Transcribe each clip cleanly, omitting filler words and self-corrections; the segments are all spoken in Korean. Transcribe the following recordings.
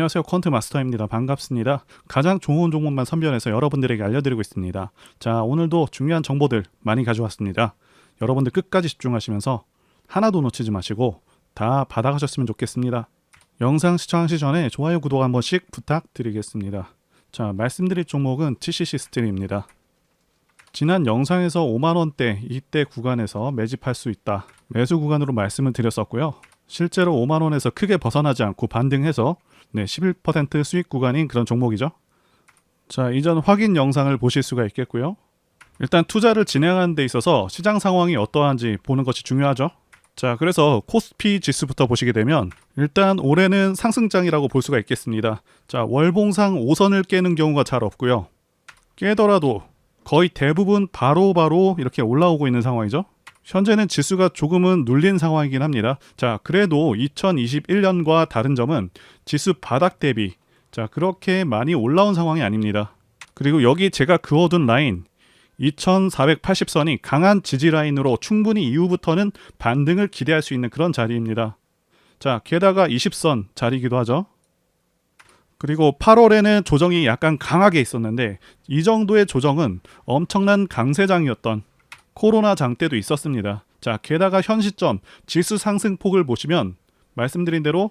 안녕하세요. 퀀트 마스터입니다. 반갑습니다. 가장 좋은 종목만 선별해서 여러분들에게 알려드리고 있습니다. 자, 오늘도 중요한 정보들 많이 가져왔습니다. 여러분들 끝까지 집중하시면서 하나도 놓치지 마시고 다 받아가셨으면 좋겠습니다. 영상 시청하시기 전에 좋아요, 구독 한 번씩 부탁드리겠습니다. 자, 말씀드릴 종목은 TCC 스틸입니다. 지난 영상에서 5만원대 이때 구간에서 매집할 수 있다, 매수 구간으로 말씀을 드렸었고요. 실제로 5만원에서 크게 벗어나지 않고 반등해서 11% 수익 구간인 그런 종목이죠. 자, 이전 확인 영상을 보실 수가 있겠고요. 일단 투자를 진행하는 데 있어서 시장 상황이 어떠한지 보는 것이 중요하죠. 자, 그래서 코스피 지수부터 보시게 되면 일단 올해는 상승장이라고 볼 수가 있겠습니다. 자, 월봉상 5선을 깨는 경우가 잘 없고요. 깨더라도 거의 대부분 바로바로 이렇게 올라오고 있는 상황이죠. 현재는 지수가 조금은 눌린 상황이긴 합니다. 자, 그래도 2021년과 다른 점은 지수 바닥 대비 그렇게 많이 올라온 상황이 아닙니다. 그리고 여기 제가 그어둔 라인 2480선이 강한 지지 라인으로 충분히 이후부터는 반등을 기대할 수 있는 그런 자리입니다. 자, 게다가 20선 자리이기도 하죠. 그리고 8월에는 조정이 약간 강하게 있었는데 이 정도의 조정은 엄청난 강세장이었던 코로나 장 때도 있었습니다. 자, 게다가 현 시점 지수 상승폭을 보시면 말씀드린 대로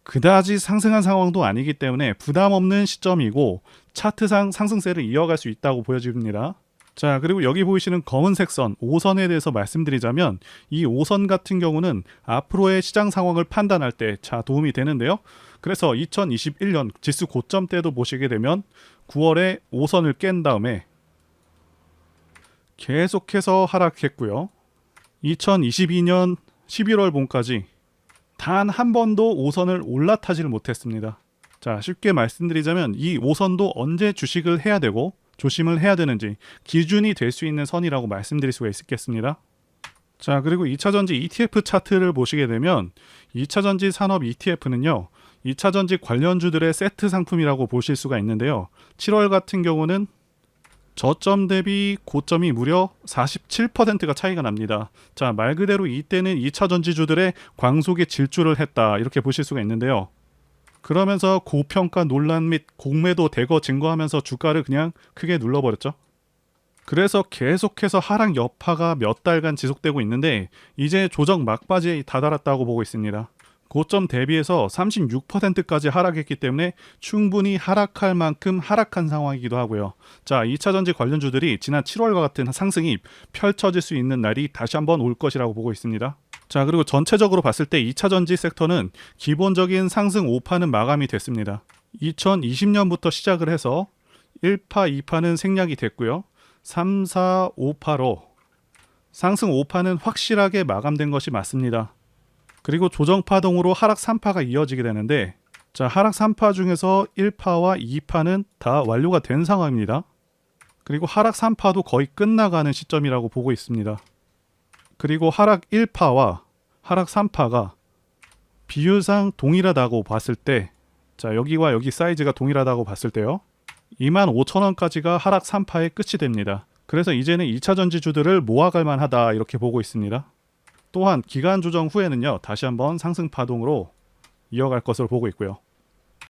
그다지 상승한 상황도 아니기 때문에 부담 없는 시점이고 차트상 상승세를 이어갈 수 있다고 보여집니다. 자, 그리고 여기 보이시는 검은색 선 5선에 대해서 말씀드리자면 이 5선 같은 경우는 앞으로의 시장 상황을 판단할 때 도움이 되는데요. 그래서 2021년 지수 고점 때도 보시게 되면 9월에 5선을 깬 다음에 계속해서 하락했고요. 2022년 11월 봄까지 단 한 번도 5선을 올라타지를 못했습니다. 자, 쉽게 말씀드리자면 이 5선도 언제 주식을 해야 되고 조심을 해야 되는지 기준이 될 수 있는 선이라고 말씀드릴 수가 있겠습니다. 자, 그리고 2차전지 ETF 차트를 보시게 되면 2차전지 산업 ETF는요 2차전지 관련주들의 세트 상품이라고 보실 수가 있는데요. 7월 같은 경우는 저점 대비 고점이 무려 47%가 차이가 납니다. 자, 말 그대로 이때는 2차 전지주들의 광속에 질주를 했다 이렇게 보실 수가 있는데요. 그러면서 고평가 논란 및 공매도 대거 증거하면서 주가를 그냥 크게 눌러버렸죠. 그래서 계속해서 하락 여파가 몇 달간 지속되고 있는데 이제 조정 막바지에 다다랐다고 보고 있습니다. 고점 대비해서 36%까지 하락했기 때문에 충분히 하락할 만큼 하락한 상황이기도 하고요. 자, 2차전지 관련주들이 지난 7월과 같은 상승이 펼쳐질 수 있는 날이 다시 한번 올 것이라고 보고 있습니다. 자, 그리고 전체적으로 봤을 때 2차전지 섹터는 기본적인 상승 5파는 마감이 됐습니다. 2020년부터 시작을 해서 1파, 2파는 생략이 됐고요. 3, 4, 5파로 상승 5파는 확실하게 마감된 것이 맞습니다. 그리고 조정 파동으로 하락 3파가 이어지게 되는데 자, 하락 3파 중에서 1파와 2파는 다 완료가 된 상황입니다. 그리고 하락 3파도 거의 끝나가는 시점이라고 보고 있습니다. 그리고 하락 1파와 하락 3파가 비율상 동일하다고 봤을 때 자, 여기와 여기 사이즈가 동일하다고 봤을 때요 25,000원까지가 하락 3파의 끝이 됩니다. 그래서 이제는 2차전지주들을 모아갈 만하다 이렇게 보고 있습니다. 또한 기간 조정 후에는요 다시 한번 상승 파동으로 이어갈 것으로 보고 있고요.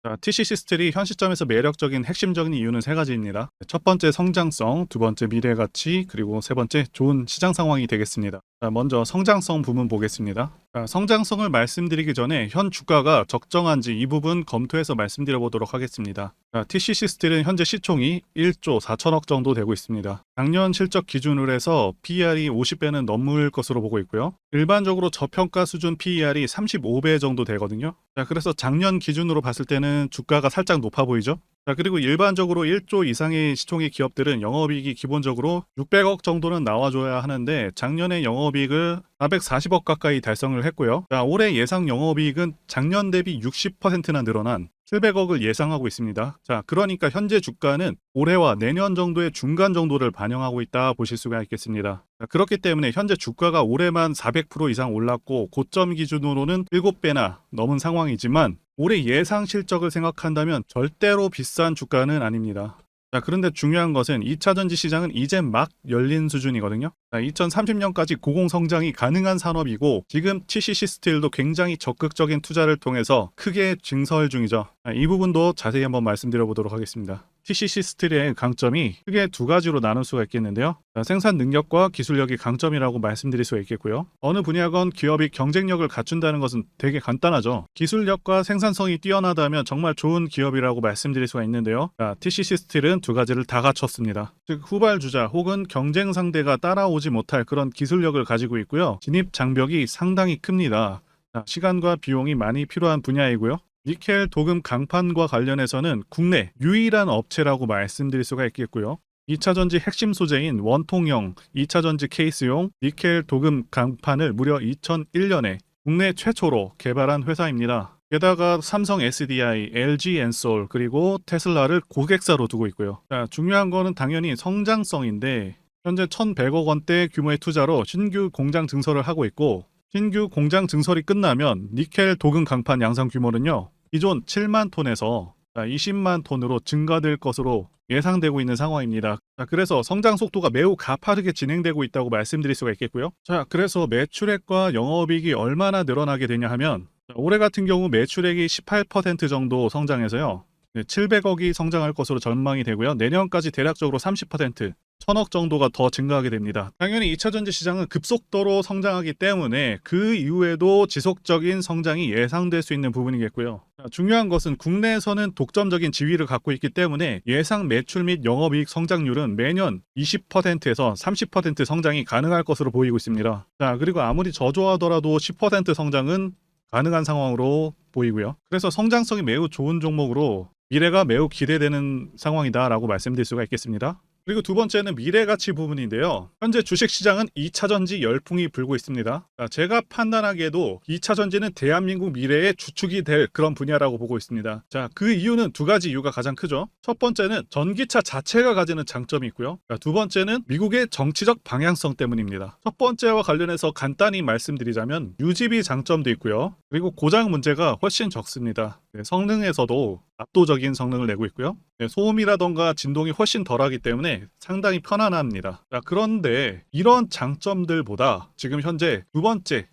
자, TCC 스틸이 현 시점에서 매력적인 핵심적인 이유는 세 가지입니다. 첫 번째 성장성, 두 번째 미래 가치, 그리고 세 번째 좋은 시장 상황이 되겠습니다. 자, 먼저 성장성 부분 보겠습니다. 자, 성장성을 말씀드리기 전에 현 주가가 적정한지 이 부분 검토해서 말씀드려 보도록 하겠습니다. 자, TCC 스틸은 현재 시총이 1조 4천억 정도 되고 있습니다. 작년 실적 기준으로 해서 PER이 50배는 넘을 것으로 보고 있고요. 일반적으로 저평가 수준 PER이 35배 정도 되거든요. 자, 그래서 작년 기준으로 봤을 때는 주가가 살짝 높아 보이죠? 자, 그리고 일반적으로 1조 이상의 시총의 기업들은 영업이익이 기본적으로 600억 정도는 나와줘야 하는데 작년에 영업이익을 440억 가까이 달성을 했고요. 자, 올해 예상 영업이익은 작년 대비 60%나 늘어난 700억을 예상하고 있습니다. 자, 그러니까 현재 주가는 올해와 내년 정도의 중간 정도를 반영하고 있다 보실 수가 있겠습니다. 자, 그렇기 때문에 현재 주가가 올해만 400% 이상 올랐고 고점 기준으로는 7배나 넘은 상황이지만 올해 예상 실적을 생각한다면 절대로 비싼 주가는 아닙니다. 자, 그런데 중요한 것은 2차 전지 시장은 이제 막 열린 수준이거든요. 자, 2030년까지 고공성장이 가능한 산업이고 지금 TCC 스틸도 굉장히 적극적인 투자를 통해서 크게 증설 중이죠. 자, 이 부분도 자세히 한번 말씀드려 보도록 하겠습니다. TCC 스틸의 강점이 크게 두 가지로 나눌 수가 있겠는데요. 자, 생산 능력과 기술력이 강점이라고 말씀드릴 수가 있겠고요. 어느 분야건 기업이 경쟁력을 갖춘다는 것은 되게 간단하죠. 기술력과 생산성이 뛰어나다면 정말 좋은 기업이라고 말씀드릴 수가 있는데요. 자, TCC 스틸은 두 가지를 다 갖췄습니다. 즉 후발주자 혹은 경쟁 상대가 따라오지 못할 그런 기술력을 가지고 있고요. 진입 장벽이 상당히 큽니다. 자, 시간과 비용이 많이 필요한 분야이고요. 니켈 도금 강판과 관련해서는 국내 유일한 업체라고 말씀드릴 수가 있겠고요. 2차 전지 핵심 소재인 원통형 2차 전지 케이스용 니켈 도금 강판을 무려 2001년에 국내 최초로 개발한 회사입니다. 게다가 삼성 SDI, LG 엔솔 그리고 테슬라를 고객사로 두고 있고요. 자, 중요한 거는 당연히 성장성인데 현재 1,100억 원대 규모의 투자로 신규 공장 증설을 하고 있고 신규 공장 증설이 끝나면 니켈 도금 강판 양산 규모는요. 기존 7만 톤에서 20만 톤으로 증가될 것으로 예상되고 있는 상황입니다. 자, 그래서 성장 속도가 매우 가파르게 진행되고 있다고 말씀드릴 수가 있겠고요. 자, 그래서 매출액과 영업이익이 얼마나 늘어나게 되냐 하면 올해 같은 경우 매출액이 18% 정도 성장해서요. 700억이 성장할 것으로 전망이 되고요. 내년까지 대략적으로 30%, 1,000억 정도가 더 증가하게 됩니다. 당연히 2차 전지 시장은 급속도로 성장하기 때문에 그 이후에도 지속적인 성장이 예상될 수 있는 부분이겠고요. 중요한 것은 국내에서는 독점적인 지위를 갖고 있기 때문에 예상 매출 및 영업이익 성장률은 매년 20%에서 30% 성장이 가능할 것으로 보이고 있습니다. 자, 그리고 아무리 저조하더라도 10% 성장은 가능한 상황으로 보이고요. 그래서 성장성이 매우 좋은 종목으로 미래가 매우 기대되는 상황이다라고 말씀드릴 수가 있겠습니다. 그리고 두 번째는 미래가치 부분인데요. 현재 주식시장은 2차 전지 열풍이 불고 있습니다. 제가 판단하기에도 2차 전지는 대한민국 미래의 주축이 될 그런 분야라고 보고 있습니다. 자, 그 이유는 두 가지 이유가 가장 크죠. 첫 번째는 전기차 자체가 가지는 장점이 있고요. 두 번째는 미국의 정치적 방향성 때문입니다. 첫 번째와 관련해서 간단히 말씀드리자면 유지비 장점도 있고요. 그리고 고장 문제가 훨씬 적습니다. 성능에서도 압도적인 성능을 내고 있고요. 소음이라던가 진동이 훨씬 덜하기 때문에 상당히 편안합니다. 자, 그런데 이런 장점들보다 지금 현재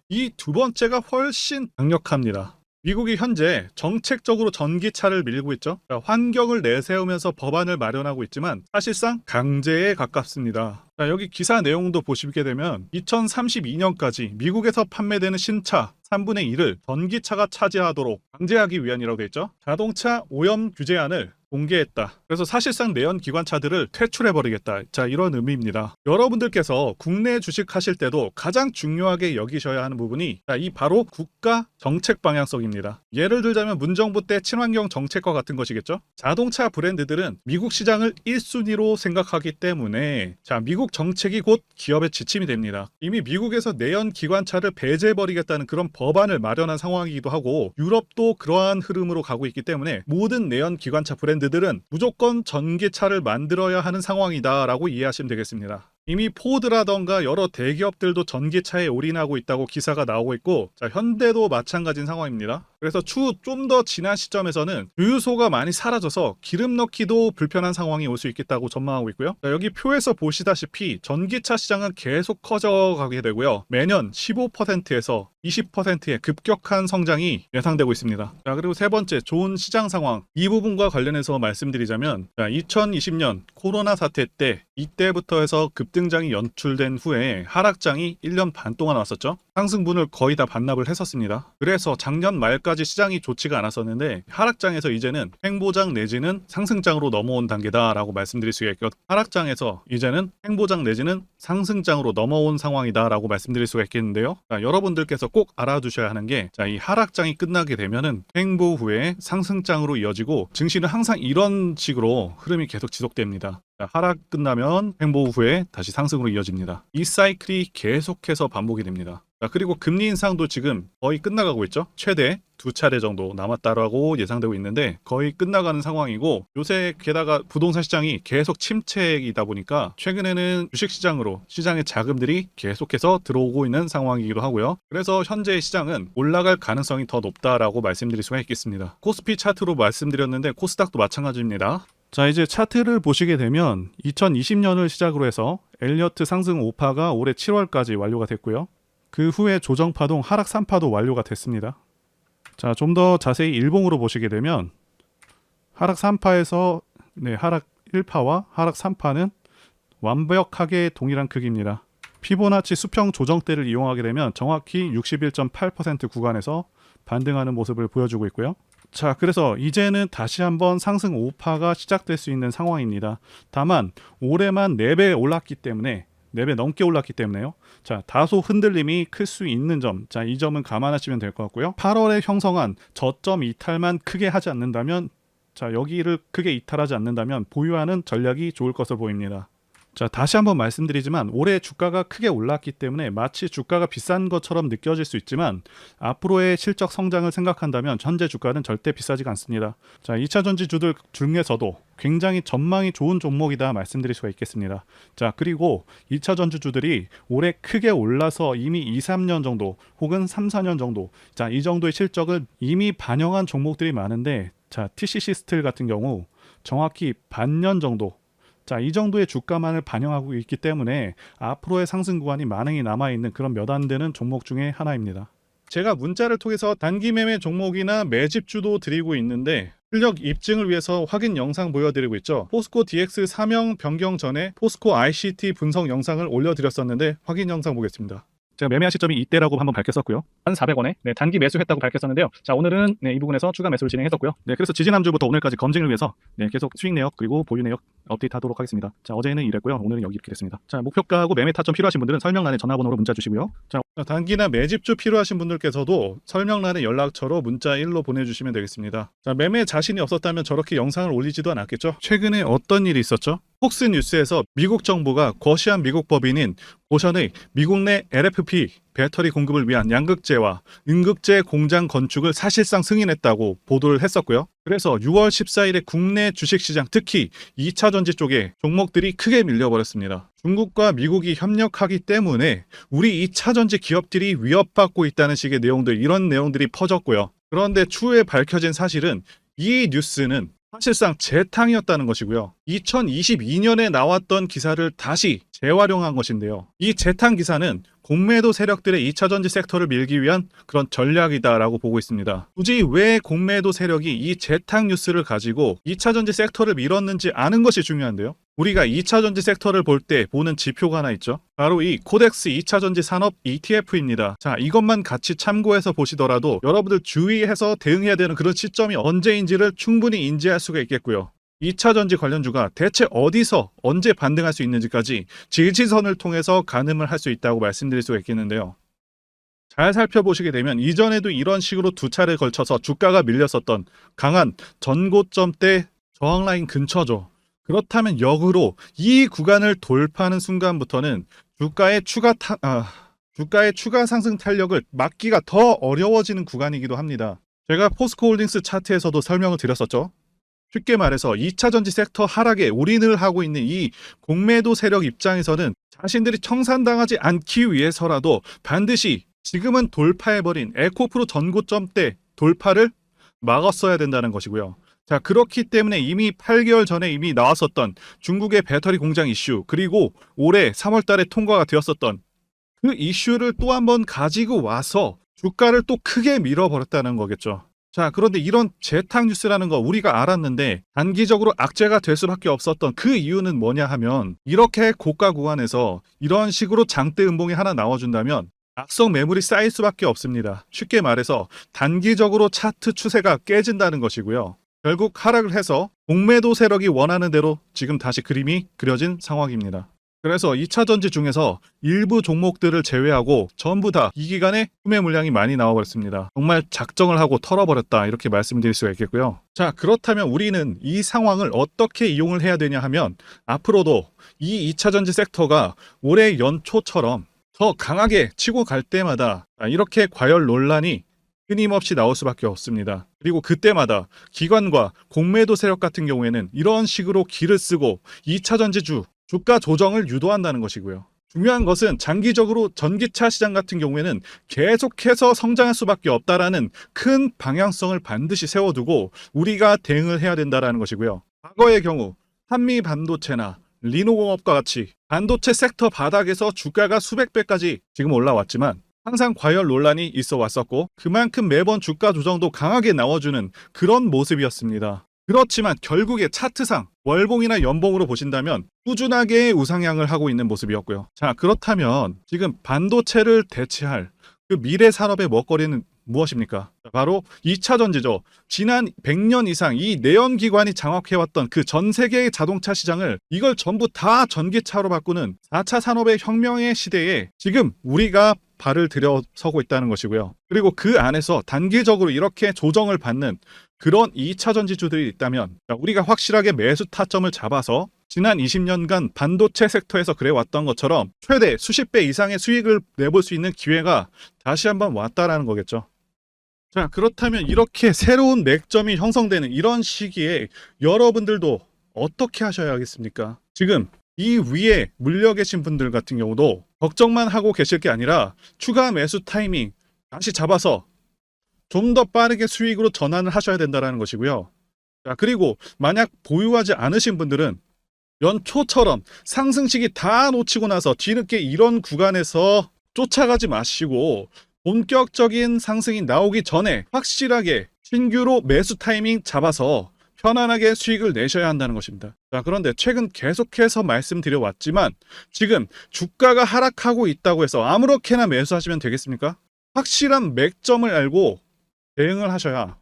이 두 번째가 훨씬 강력합니다. 미국이 현재 정책적으로 전기차를 밀고 있죠. 자, 환경을 내세우면서 법안을 마련하고 있지만 사실상 강제에 가깝습니다. 자, 여기 기사 내용도 보시게 되면 2032년까지 미국에서 판매되는 신차 3분의 1을 전기차가 차지하도록 강제하기 위함이라고 되어 있죠. 자동차 오염 규제안을 공개했다. 그래서 사실상 내연 기관차들을 퇴출해버리겠다. 자, 이런 의미입니다. 여러분들께서 국내 주식하실 때도 가장 중요하게 여기셔야 하는 부분이 이 바로 국가 정책 방향성입니다. 예를 들자면 문정부 때 친환경 정책과 같은 것이겠죠. 자동차 브랜드들은 미국 시장을 1순위로 생각하기 때문에 자, 미국 정책이 곧 기업의 지침이 됩니다. 이미 미국에서 내연 기관차를 배제해버리겠다는 그런 법안을 마련한 상황이기도 하고 유럽도 그러한 흐름으로 가고 있기 때문에 모든 내연 기관차 브랜드들은 무조건 전기차를 만들어야 하는 상황이다라고 이해하시면 되겠습니다. 이미 포드라던가 여러 대기업들도 전기차에 올인하고 있다고 기사가 나오고 있고 자, 현대도 마찬가지인 상황입니다. 그래서 추후 좀 더 지난 시점에서는 주유소가 많이 사라져서 기름 넣기도 불편한 상황이 올 수 있겠다고 전망하고 있고요. 자, 여기 표에서 보시다시피 전기차 시장은 계속 커져가게 되고요. 매년 15%에서 20%의 급격한 성장이 예상되고 있습니다. 자, 그리고 세 번째 좋은 시장 상황 이 부분과 관련해서 말씀드리자면 자, 2020년 코로나 사태 때 이때부터 해서 급등장이 연출된 후에 하락장이 1년 반 동안 왔었죠. 상승분을 거의 다 반납을 했었습니다. 그래서 작년 말까지 시장이 좋지가 않았었는데 하락장에서 이제는 횡보장 내지는 상승장으로 넘어온 단계다라고 말씀드릴 수가 있고 하락장에서 이제는 횡보장 내지는 상승장으로 넘어온 상황이다라고 말씀드릴 수가 있겠는데요. 자, 여러분들께서 꼭 알아두셔야 하는 게 이 하락장이 끝나게 되면은 횡보 후에 상승장으로 이어지고 증시는 항상 이런 식으로 흐름이 계속 지속됩니다. 자, 하락 끝나면 횡보 후에 다시 상승으로 이어집니다. 이 사이클이 계속해서 반복이 됩니다. 자, 그리고 금리 인상도 지금 거의 끝나가고 있죠. 최대 2차례 정도 남았다라고 예상되고 있는데 거의 끝나가는 상황이고 요새 게다가 부동산 시장이 계속 침체이다 보니까 최근에는 주식시장으로 시장의 자금들이 계속해서 들어오고 있는 상황이기도 하고요. 그래서 현재 시장은 올라갈 가능성이 더 높다라고 말씀드릴 수가 있겠습니다. 코스피 차트로 말씀드렸는데 코스닥도 마찬가지입니다. 자, 이제 차트를 보시게 되면 2020년을 시작으로 해서 엘리어트 상승 5파가 올해 7월까지 완료가 됐고요. 그 후에 조정 파동 하락 3파도 완료가 됐습니다. 자, 좀 더 자세히 일봉으로 보시게 되면 하락 3파에서 하락 1파와 하락 3파는 완벽하게 동일한 크기입니다. 피보나치 수평 조정대를 이용하게 되면 정확히 61.8% 구간에서 반등하는 모습을 보여주고 있고요. 자, 그래서 이제는 다시 한번 상승 5파가 시작될 수 있는 상황입니다. 다만 올해만 4배 올랐기 때문에 4배 넘게 올랐기 때문에요. 자, 다소 흔들림이 클 수 있는 점, 자, 이 점은 감안하시면 될 것 같고요. 8월에 형성한 저점 이탈만 크게 하지 않는다면, 자, 여기를 크게 이탈하지 않는다면 보유하는 전략이 좋을 것으로 보입니다. 자, 다시 한번 말씀드리지만 올해 주가가 크게 올랐기 때문에 마치 주가가 비싼 것처럼 느껴질 수 있지만 앞으로의 실적 성장을 생각한다면 현재 주가는 절대 비싸지가 않습니다. 자, 2차 전지주들 중에서도 굉장히 전망이 좋은 종목이다 말씀드릴 수가 있겠습니다. 자, 그리고 2차 전지주들이 올해 크게 올라서 이미 2, 3년 정도 혹은 3, 4년 정도, 자, 이 정도의 실적을 이미 반영한 종목들이 많은데, 자, TCC 스틸 같은 경우 정확히 반년 정도, 자, 이 정도의 주가만을 반영하고 있기 때문에 앞으로의 상승 구간이 많이 남아있는 그런 몇 안 되는 종목 중에 하나입니다. 제가 문자를 통해서 단기 매매 종목이나 매집주도 드리고 있는데 실력 입증을 위해서 확인 영상 보여드리고 있죠. 포스코 DX 사명 변경 전에 포스코 ICT 분석 영상을 올려드렸었는데 확인 영상 보겠습니다. 제가 매매한 시점이 이때라고 한번 밝혔었고요. 1,400원에 단기 매수했다고 밝혔었는데요. 자, 오늘은 이 부분에서 추가 매수를 진행했었고요. 그래서 지지난주부터 오늘까지 검증을 위해서 계속 수익 내역 그리고 보유 내역 업데이트하도록 하겠습니다. 자, 어제는 이랬고요. 오늘은 여기 이렇게 됐습니다. 자, 목표가하고 매매 타점 필요하신 분들은 설명란에 전화번호로 문자 주시고요. 자, 단기나 매집주 필요하신 분들께서도 설명란에 연락처로 문자 1로 보내주시면 되겠습니다. 자, 매매 자신이 없었다면 저렇게 영상을 올리지도 않았겠죠. 최근에 어떤 일이 있었죠? 폭스뉴스에서 미국 정부가 거시한 미국 법인인 고션의 미국 내 LFP 배터리 공급을 위한 양극재와 음극재 공장 건축을 사실상 승인했다고 보도를 했었고요. 그래서 6월 14일에 국내 주식시장 특히 2차 전지 쪽에 종목들이 크게 밀려버렸습니다. 중국과 미국이 협력하기 때문에 우리 2차 전지 기업들이 위협받고 있다는 식의 내용들, 이런 내용들이 퍼졌고요. 그런데 추후에 밝혀진 사실은 이 뉴스는 사실상 재탕이었다는 것이고요. 2022년에 나왔던 기사를 다시 재활용한 것인데요. 이 재탕 기사는 공매도 세력들의 2차 전지 섹터를 밀기 위한 그런 전략이다라고 보고 있습니다. 굳이 왜 공매도 세력이 이 재탕 뉴스를 가지고 2차 전지 섹터를 밀었는지 아는 것이 중요한데요. 우리가 2차 전지 섹터를 볼 때 보는 지표가 하나 있죠. 바로 이 코덱스 2차 전지 산업 ETF입니다. 자, 이것만 같이 참고해서 보시더라도 여러분들 주의해서 대응해야 되는 그런 시점이 언제인지를 충분히 인지할 수가 있겠고요. 2차 전지 관련주가 대체 어디서 언제 반등할 수 있는지까지 지지선을 통해서 가늠을 할 수 있다고 말씀드릴 수가 있겠는데요. 잘 살펴보시게 되면 이전에도 이런 식으로 두 차례에 걸쳐서 주가가 밀렸었던 강한 전고점대 저항라인 근처죠. 그렇다면 역으로 이 구간을 돌파하는 순간부터는 주가의 추가 상승 탄력을 막기가 더 어려워지는 구간이기도 합니다. 제가 포스코홀딩스 차트에서도 설명을 드렸었죠. 쉽게 말해서 2차 전지 섹터 하락에 올인을 하고 있는 이 공매도 세력 입장에서는 자신들이 청산당하지 않기 위해서라도 반드시 지금은 돌파해버린 에코프로 전고점대 돌파를 막았어야 된다는 것이고요. 자, 그렇기 때문에 이미 8개월 전에 이미 나왔었던 중국의 배터리 공장 이슈, 그리고 올해 3월 달에 통과가 되었었던 그 이슈를 또 한번 가지고 와서 주가를 또 크게 밀어버렸다는 거겠죠. 자, 그런데 이런 재탕 뉴스라는 거 우리가 알았는데 단기적으로 악재가 될 수밖에 없었던 그 이유는 뭐냐 하면, 이렇게 고가 구간에서 이런 식으로 장대 음봉이 하나 나와준다면 악성 매물이 쌓일 수밖에 없습니다. 쉽게 말해서 단기적으로 차트 추세가 깨진다는 것이고요. 결국 하락을 해서 공매도 세력이 원하는 대로 지금 다시 그림이 그려진 상황입니다. 그래서 2차 전지 중에서 일부 종목들을 제외하고 전부 다 이 기간에 구매 물량이 많이 나와버렸습니다. 정말 작정을 하고 털어버렸다, 이렇게 말씀드릴 수가 있겠고요. 자, 그렇다면 우리는 이 상황을 어떻게 이용을 해야 되냐 하면, 앞으로도 이 2차 전지 섹터가 올해 연초처럼 더 강하게 치고 갈 때마다 이렇게 과열 논란이 끊임없이 나올 수밖에 없습니다. 그리고 그때마다 기관과 공매도 세력 같은 경우에는 이런 식으로 기를 쓰고 2차 전지주 주가 조정을 유도한다는 것이고요. 중요한 것은 장기적으로 전기차 시장 같은 경우에는 계속해서 성장할 수밖에 없다라는 큰 방향성을 반드시 세워두고 우리가 대응을 해야 된다는 것이고요. 과거의 경우 한미 반도체나 리노공업과 같이 반도체 섹터 바닥에서 주가가 수백 배까지 지금 올라왔지만 항상 과열 논란이 있어 왔었고 그만큼 매번 주가 조정도 강하게 나와주는 그런 모습이었습니다. 그렇지만 결국에 차트상 월봉이나 연봉으로 보신다면 꾸준하게 우상향을 하고 있는 모습이었고요. 자, 그렇다면 지금 반도체를 대체할 그 미래 산업의 먹거리는 무엇입니까? 바로 2차 전지죠. 지난 100년 이상 이 내연기관이 장악해왔던 그 전 세계의 자동차 시장을 이걸 전부 다 전기차로 바꾸는 4차 산업의 혁명의 시대에 지금 우리가 발을 들여서고 있다는 것이고요. 그리고 그 안에서 단기적으로 이렇게 조정을 받는 그런 2차 전지주들이 있다면 우리가 확실하게 매수 타점을 잡아서 지난 20년간 반도체 섹터에서 그래왔던 것처럼 최대 수십 배 이상의 수익을 내볼 수 있는 기회가 다시 한번 왔다라는 거겠죠. 자, 그렇다면 이렇게 새로운 맥점이 형성되는 이런 시기에 여러분들도 어떻게 하셔야 하겠습니까? 지금 이 위에 물려 계신 분들 같은 경우도 걱정만 하고 계실 게 아니라 추가 매수 타이밍 다시 잡아서 좀 더 빠르게 수익으로 전환을 하셔야 된다는 것이고요. 자, 그리고 만약 보유하지 않으신 분들은 연초처럼 상승시기 다 놓치고 나서 뒤늦게 이런 구간에서 쫓아가지 마시고 본격적인 상승이 나오기 전에 확실하게 신규로 매수 타이밍 잡아서 편안하게 수익을 내셔야 한다는 것입니다. 자, 그런데 최근 계속해서 말씀드려 왔지만 지금 주가가 하락하고 있다고 해서 아무렇게나 매수하시면 되겠습니까? 확실한 맥점을 알고 대응을 하셔야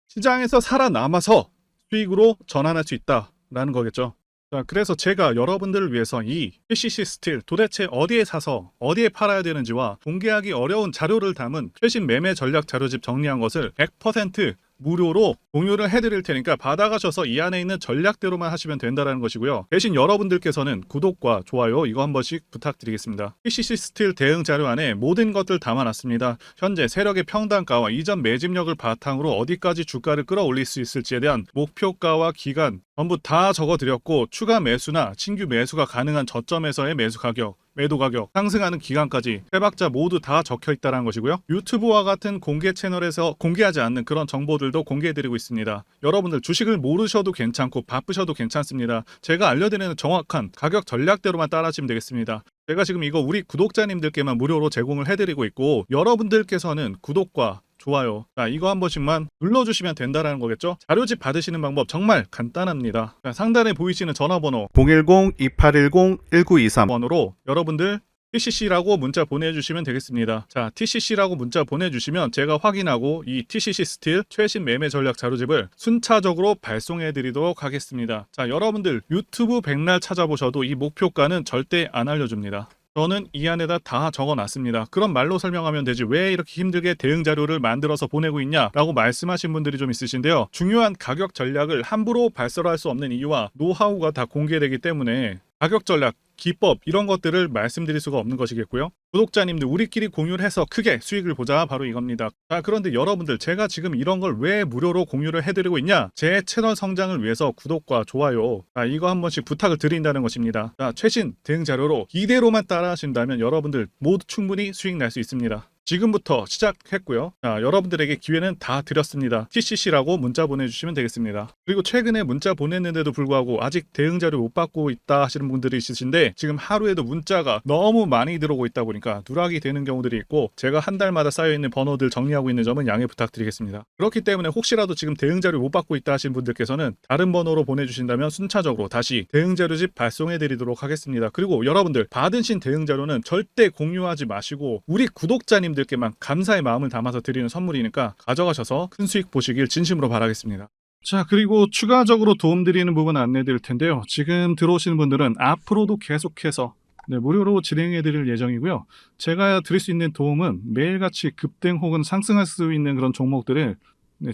시장에서 살아남아서 수익으로 전환할 수 있다라는 거겠죠. 자, 그래서 제가 여러분들을 위해서 이 PCC 스틸 도대체 어디에 사서 어디에 팔아야 되는지와 공개하기 어려운 자료를 담은 최신 매매 전략 자료집 정리한 것을 100% 무료로 공유를 해드릴 테니까 받아가셔서 이 안에 있는 전략대로만 하시면 된다는 것이고요. 대신 여러분들께서는 구독과 좋아요 이거 한 번씩 부탁드리겠습니다. PCC 스틸 대응 자료 안에 모든 것들 담아놨습니다. 현재 세력의 평단가와 이전 매집력을 바탕으로 어디까지 주가를 끌어올릴 수 있을지에 대한 목표가와 기간 전부 다 적어드렸고 추가 매수나 신규 매수가 가능한 저점에서의 매수 가격 매도 가격, 상승하는 기간까지 세 박자 모두 다 적혀 있다는 것이고요. 유튜브와 같은 공개 채널에서 공개하지 않는 그런 정보들도 공개해드리고 있습니다. 여러분들 주식을 모르셔도 괜찮고 바쁘셔도 괜찮습니다. 제가 알려드리는 정확한 가격 전략대로만 따라하시면 되겠습니다. 제가 지금 이거 우리 구독자님들께만 무료로 제공을 해드리고 있고 여러분들께서는 구독과 좋아요. 자, 이거 한 번씩만 눌러주시면 된다는 거겠죠? 자료집 받으시는 방법 정말 간단합니다. 자, 상단에 보이시는 전화번호 010-2810-1923번으로 여러분들 TCC라고 문자 보내주시면 되겠습니다. 자, TCC라고 문자 보내주시면 제가 확인하고 이 TCC 스틸 최신 매매 전략 자료집을 순차적으로 발송해 드리도록 하겠습니다. 자, 여러분들 유튜브 백날 찾아보셔도 이 목표가는 절대 안 알려줍니다. 저는 이 안에다 다 적어놨습니다. 그런 말로 설명하면 되지 왜 이렇게 힘들게 대응 자료를 만들어서 보내고 있냐라고 말씀하신 분들이 좀 있으신데요. 중요한 가격 전략을 함부로 발설할 수 없는 이유와 노하우가 다 공개되기 때문에 가격 전략, 기법 이런 것들을 말씀드릴 수가 없는 것이겠고요. 구독자님들 우리끼리 공유를 해서 크게 수익을 보자 바로 이겁니다. 자, 그런데 여러분들 제가 지금 이런 걸 왜 무료로 공유를 해드리고 있냐? 제 채널 성장을 위해서 구독과 좋아요 이거 한 번씩 부탁을 드린다는 것입니다. 자, 최신 대응 자료로 이대로만 따라하신다면 여러분들 모두 충분히 수익 날 수 있습니다. 지금부터 시작했고요. 자, 여러분들에게 기회는 다 드렸습니다. TCC라고 문자 보내주시면 되겠습니다. 그리고 최근에 문자 보냈는데도 불구하고 아직 대응 자료 못 받고 있다 하시는 분들이 있으신데 지금 하루에도 문자가 너무 많이 들어오고 있다 보니까 누락이 되는 경우들이 있고 제가 한 달마다 쌓여있는 번호들 정리하고 있는 점은 양해 부탁드리겠습니다. 그렇기 때문에 혹시라도 지금 대응 자료 못 받고 있다 하시는 분들께서는 다른 번호로 보내주신다면 순차적으로 다시 대응 자료집 발송해 드리도록 하겠습니다. 그리고 여러분들 받으신 대응 자료는 절대 공유하지 마시고 우리 구독자님 들께만 감사의 마음을 담아서 드리는 선물이니까 가져가셔서 큰 수익 보시길 진심으로 바라겠습니다. 자, 그리고 추가적으로 도움드리는 부분 안내 드릴 텐데요. 지금 들어오시는 분들은 앞으로도 계속해서 무료로 진행해 드릴 예정이고요. 제가 드릴 수 있는 도움은 매일같이 급등 혹은 상승할 수 있는 그런 종목들을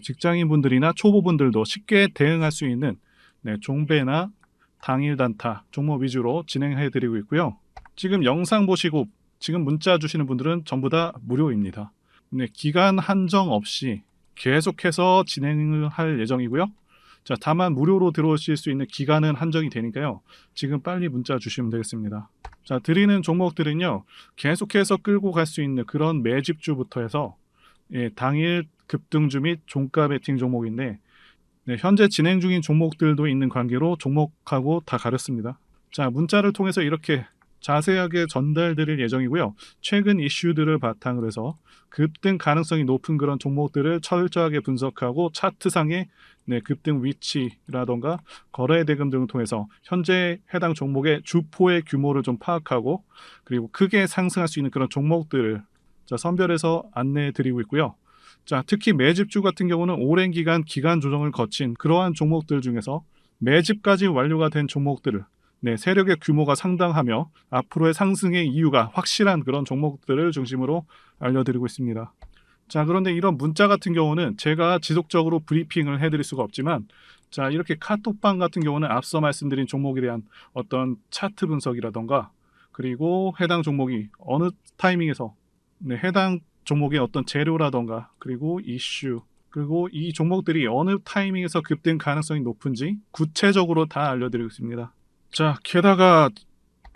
직장인분들이나 초보분들도 쉽게 대응할 수 있는 종배나 당일 단타 종목 위주로 진행해 드리고 있고요. 지금 영상 보시고 지금 문자 주시는 분들은 전부 다 무료입니다. 기간 한정 없이 계속해서 진행을 할 예정이고요. 자, 다만 무료로 들어오실 수 있는 기간은 한정이 되니까요. 지금 빨리 문자 주시면 되겠습니다. 자, 드리는 종목들은요. 계속해서 끌고 갈 수 있는 그런 매집주부터 해서 당일 급등주 및 종가 베팅 종목인데 네, 현재 진행 중인 종목들도 있는 관계로 종목하고 다 가렸습니다. 자, 문자를 통해서 이렇게 자세하게 전달드릴 예정이고요. 최근 이슈들을 바탕으로 해서 급등 가능성이 높은 그런 종목들을 철저하게 분석하고 차트상의 급등 위치라던가 거래 대금 등을 통해서 현재 해당 종목의 주포의 규모를 좀 파악하고 그리고 크게 상승할 수 있는 그런 종목들을 선별해서 안내해 드리고 있고요. 자, 특히 매집주 같은 경우는 오랜 기간 조정을 거친 그러한 종목들 중에서 매집까지 완료가 된 종목들을 세력의 규모가 상당하며 앞으로의 상승의 이유가 확실한 그런 종목들을 중심으로 알려드리고 있습니다. 자, 그런데 이런 문자 같은 경우는 제가 지속적으로 브리핑을 해드릴 수가 없지만 자, 이렇게 카톡방 같은 경우는 앞서 말씀드린 종목에 대한 어떤 차트 분석이라던가 그리고 해당 종목이 어느 타이밍에서 해당 종목의 어떤 재료라던가 그리고 이슈 그리고 이 종목들이 어느 타이밍에서 급등 가능성이 높은지 구체적으로 다 알려드리고 있습니다. 자, 게다가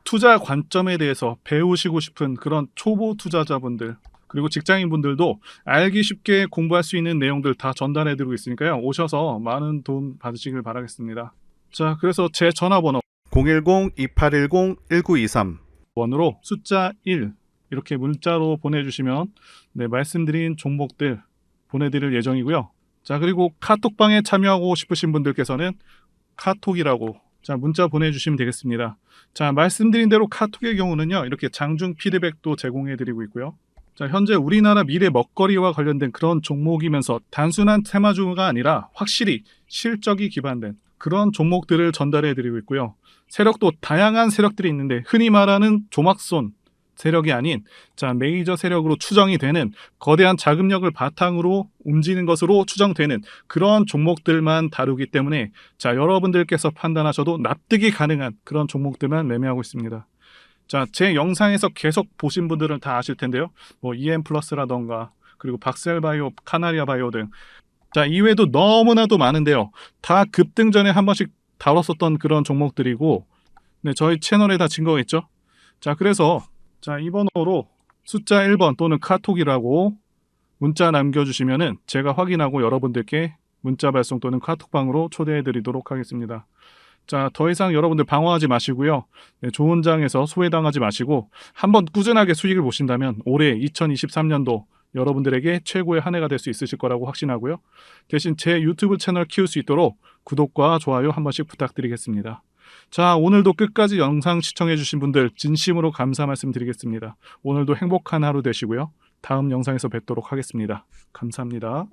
투자 관점에 대해서 배우시고 싶은 그런 초보 투자자분들 그리고 직장인분들도 알기 쉽게 공부할 수 있는 내용들 다 전달해드리고 있으니까요. 오셔서 많은 도움 받으시길 바라겠습니다. 자, 그래서 제 전화번호 010-2810-1923 번호로 숫자 1 이렇게 문자로 보내주시면 말씀드린 종목들 보내드릴 예정이고요. 자, 그리고 카톡방에 참여하고 싶으신 분들께서는 카톡이라고 문자 보내주시면 되겠습니다. 자, 말씀드린 대로 카톡의 경우는요, 이렇게 장중 피드백도 제공해드리고 있고요. 자, 현재 우리나라 미래 먹거리와 관련된 그런 종목이면서 단순한 테마주가 아니라 확실히 실적이 기반된 그런 종목들을 전달해드리고 있고요. 세력도 다양한 세력들이 있는데 흔히 말하는 조막손 세력이 아닌 메이저 세력으로 추정이 되는 거대한 자금력을 바탕으로 움직이는 것으로 추정되는 그런 종목들만 다루기 때문에 여러분들께서 판단하셔도 납득이 가능한 그런 종목들만 매매하고 있습니다. 자, 제 영상에서 계속 보신 분들은 다 아실 텐데요. 뭐 EM플러스라던가 그리고 박셀바이오, 카나리아바이오 등 이외에도 너무나도 많은데요. 다 급등 전에 한 번씩 다뤘었던 그런 종목들이고 저희 채널에 다 증거가 있죠. 자, 그래서 이 번호로 숫자 1번 또는 카톡이라고 문자 남겨주시면은 제가 확인하고 여러분들께 문자 발송 또는 카톡방으로 초대해 드리도록 하겠습니다. 자, 더 이상 여러분들 방황하지 마시고요. 좋은 장에서 소외당하지 마시고 한번 꾸준하게 수익을 보신다면 올해 2023년도 여러분들에게 최고의 한 해가 될 수 있으실 거라고 확신하고요. 대신 제 유튜브 채널 키울 수 있도록 구독과 좋아요 한 번씩 부탁드리겠습니다. 자, 오늘도 끝까지 영상 시청해주신 분들 진심으로 감사 말씀드리겠습니다. 오늘도 행복한 하루 되시고요. 다음 영상에서 뵙도록 하겠습니다. 감사합니다.